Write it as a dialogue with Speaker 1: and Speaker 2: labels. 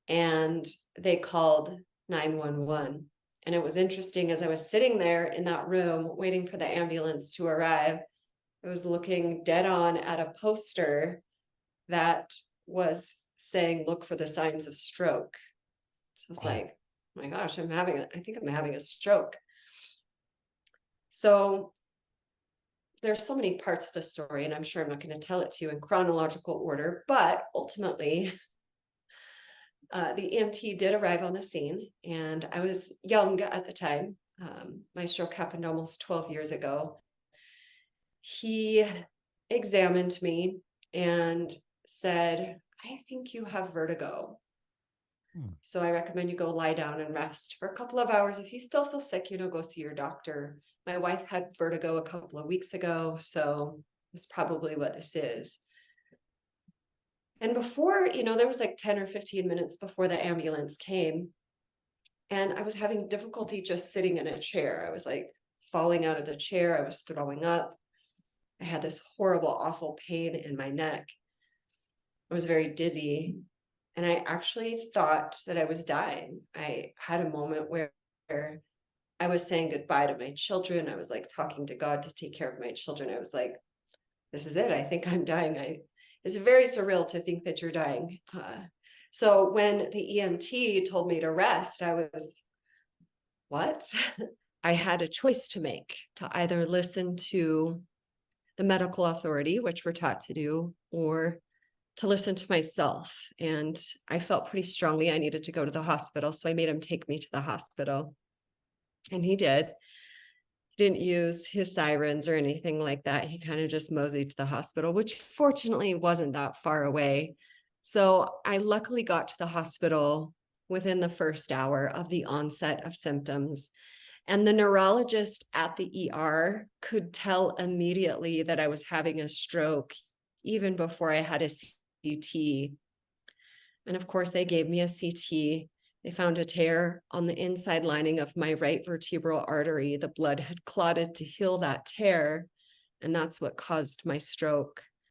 Speaker 1: and they called 911. And it was interesting, as I was sitting there in that room waiting for the ambulance to arrive, I was looking dead on at a poster that was saying, look for the signs of stroke. So I was like, oh my gosh, I think I'm having a stroke. So there's so many parts of the story, and I'm sure I'm not going to tell it to you in chronological order, but ultimately, the EMT did arrive on the scene, and I was young at the time. My stroke happened almost 12 years ago. He examined me and said, I think you have vertigo. So I recommend you go lie down and rest for a couple of hours. If you still feel sick, go see your doctor. My wife had vertigo a couple of weeks ago, so it's probably what this is. And before, there was like 10 or 15 minutes before the ambulance came, and I was having difficulty just sitting in a chair. I was like falling out of the chair. I was throwing up. I had this horrible, awful pain in my neck. I was very dizzy. And I actually thought that I was dying. I had a moment where I was saying goodbye to my children. I was like talking to God to take care of my children. I was like, this is it. I think I'm dying. It's very surreal to think that you're dying. So when the EMT told me to rest, I was, what? I had a choice to make, to either listen to the medical authority, which we're taught to do, or to listen to myself. And I felt pretty strongly I needed to go to the hospital. So I made him take me to the hospital. And he did. Didn't use his sirens or anything like that. He kind of just moseyed to the hospital, which fortunately wasn't that far away. So I luckily got to the hospital within the first hour of the onset of symptoms. And the neurologist at the ER could tell immediately that I was having a stroke, even before I had a CT. And of course, they gave me a CT. They found a tear on the inside lining of my right vertebral artery. The blood had clotted to heal that tear, and that's what caused my stroke.